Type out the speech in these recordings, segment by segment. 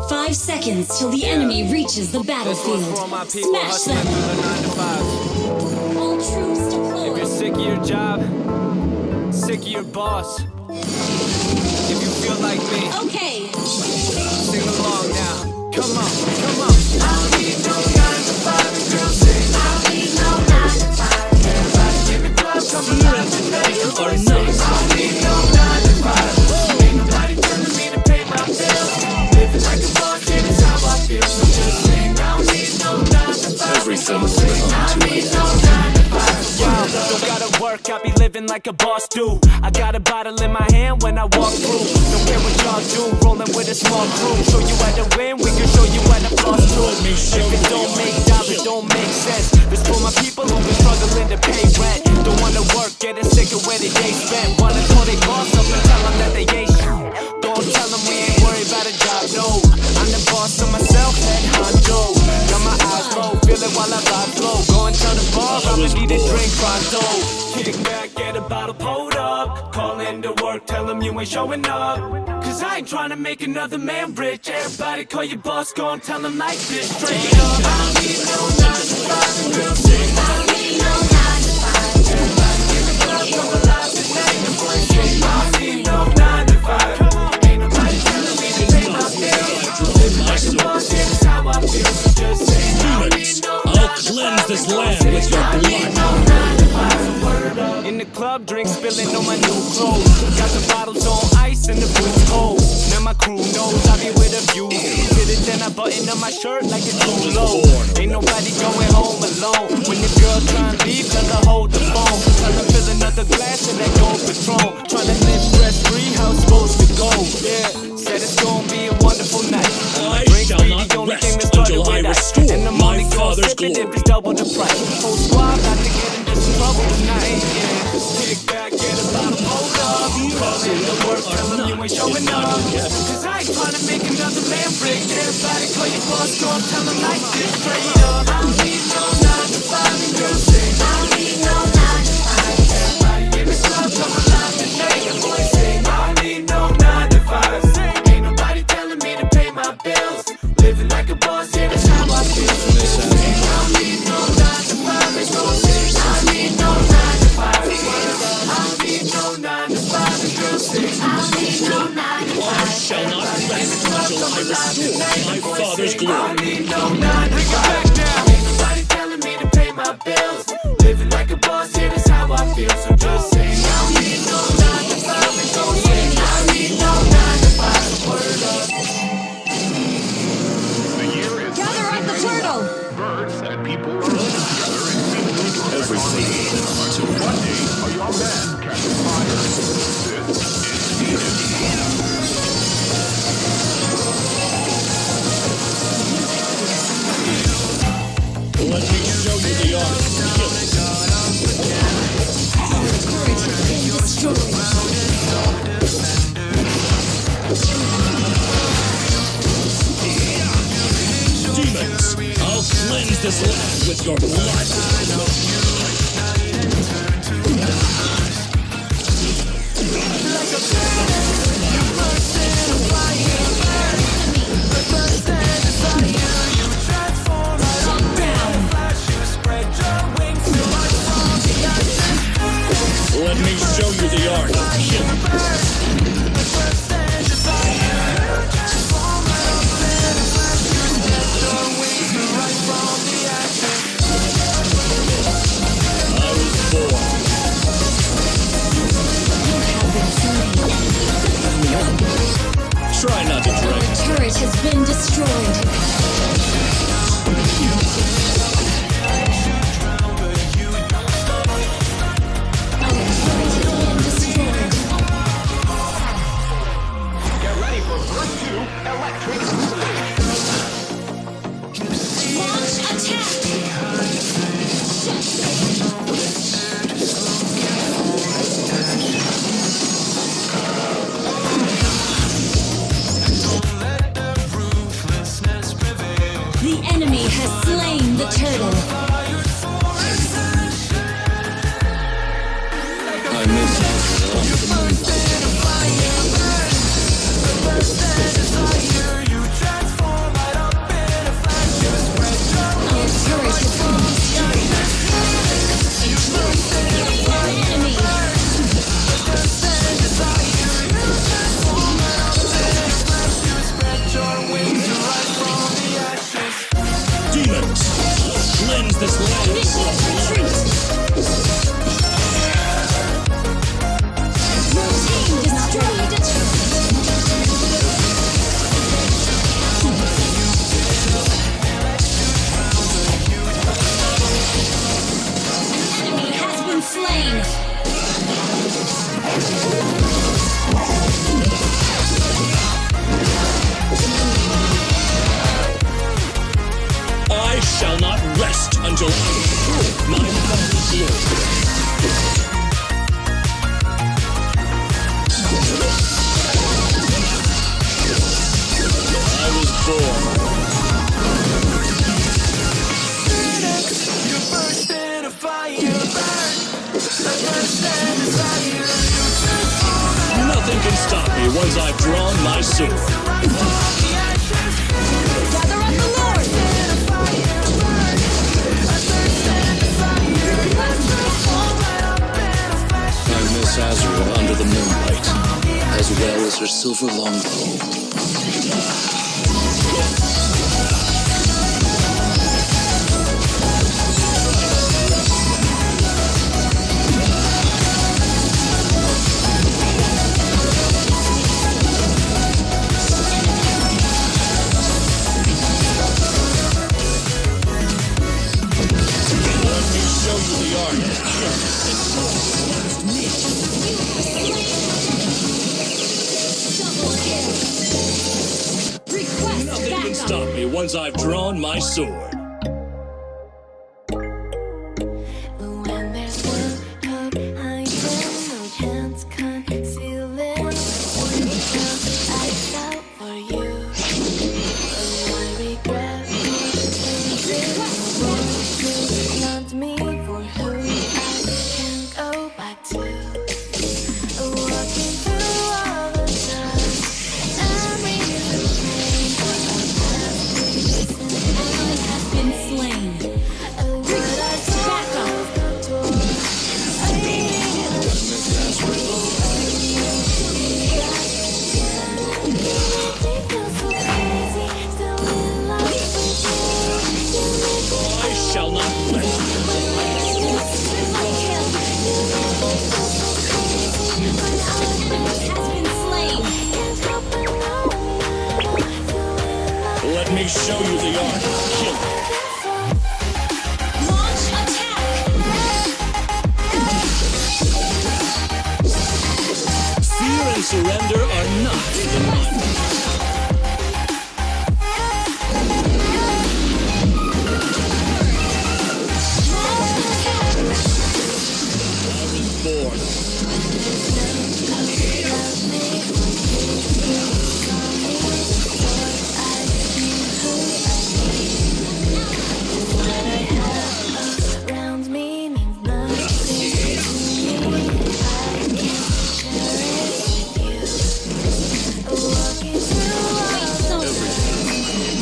5 seconds till the enemy reaches the battlefield. Smash them! All troops deployed. If you're sick of your job, sick of your boss, if you feel like me, okay, sing along now. Come on, come on. I don't need no 9 to 5 and girls sing. I don't need no 9 to 5. Everybody give me love, come alive today. I don't need no 9 to 5. Ain't nobody telling me to pay my bills. Living like a boss, yeah, that's how I feel. So just sing. I don't need no 9 to 5. Everything's come I don't need no 9 to 5. Yo, don't gotta work, I be living like a boss do. I got a bottle in my hand when I walk through. Don't care what y'all do, rolling with a small crew. Show you how to win, we can show you how to floss too. If it don't make dollars, don't make sense. This for my people who been struggling to pay rent. Don't wanna work, getting sick of where the day spent. Wanna call they boss up and tell them that they ain't shit. Don't tell them we ain't worried about a job, no. I'm the boss of myself, head honcho. Got my eyes low, feel it while I vibe slow. Go and tell the boss I'ma need a drink pronto. Kick back, get a bottle pulled up. Call in to work, tell them you ain't showing up. Cause I ain't trying to make another man rich. Everybody call your boss, go and tell him like this. Straight up, I don't need no 9 to 5 and girls sing. I don't need no 9 to 5. Everybody give me love, come alive today. The boys sing. I don't need no 9 to 5. Ain't nobody telling me to pay my bills. Living like a boss, yeah, that's how I feel. So just sing. I don't need no 9 to 5. I'll cleanse this land with your blood. In the club, drink spilling on my new clothes. Got the bottles on ice and the boots cold. Now my crew knows I be with a view. Did it, then I button up my shirt like it's too low. Ain't nobody going home alone. When the girl try and leave, tell her hold the phone. Tell her fill another glass of that gold Patron. Tryna live stress free, how it's supposed to go. Yeah, said it's gonna be a wonderful night. I Drink shall free, not the only thing rest that started until I with ice. restore And I'm my only gonna father's sip it glory. if it's double the price. Whole squad got to get into some trouble tonight. Yeah. Kick back, get a bottle pulled up. Call in to work, tell them you ain't showing up. Cause I ain't trying to make another man rich. Everybody call your boss, go and tell them like this. Straight up, I don't need no 9 to 5 and girls sing. I don't need no 9 to 5. Everybody in the club, come alive today. The boys sing. I don't need no 9 to 5. Ain't nobody telling me to pay my bills. Living like a boss, yeah, that's how I feel. I don't need no 9 to 5 and girls sing. I don't need no 9 to 5. I don't need no 9 to 5 and girls sing. I don't need no 9 to 5. I shall not rest until I restore my father's I glory. don't need no 9 to 5. Ain't nobody telling me to pay my bills. Living like a boss, yeah, that's how I feel. So just sing. I don't need no 9 to 5 and girls sing. I don't need no 9 to 5. Word up. The year is gather at the turtle. birds and people are living together in peaceful Everything is to One day, a young man catches fire. This is Let me show you the art of killing. Demons, I'll cleanse this land with your blood. Let me show you the art of killing. I was born I miss demons. Cleanse this land. I shall not rest until I prove my father's glory. I was born. Nothing can stop me once I've drawn my sword. Gather up the Lord! I miss Azura under the moonlight, as well as her silver longbow. Nothing can stop me once I've drawn my sword. When there's one hope, I know no chance conceal it. One chance I felt for you. Oh, I regret losing not me for who I can't go back to. Walking through all the time and reading the pain Has been slain. I shall not rest. Has been slain. Let me show you the art of killing. Launch attack. Fear and surrender are not. Born. Around me means nothing to me. I can't share it with you. Walking through all the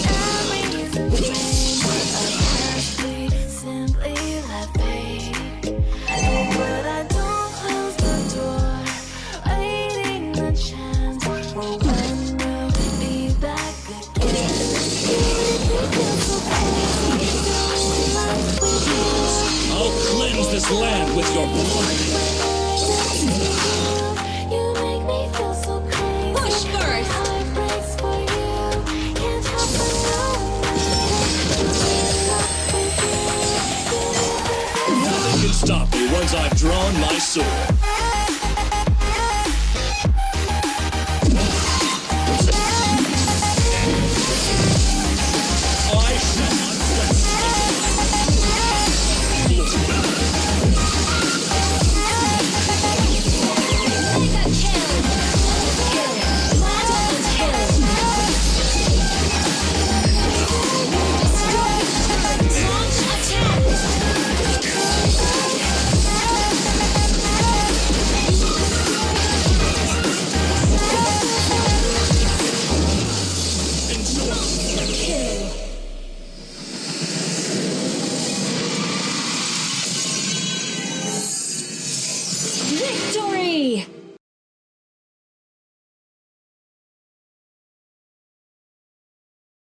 memories and pain. A past we simply let fade. But I don't close the door, waiting the chance for when we'll be back again. I'll cleanse this land with your blood. You make me feel so crazy. Push first. How it breaks for you. Can't help but know. Nothing can stop me once I've drawn my sword. I shall not rest. Victory!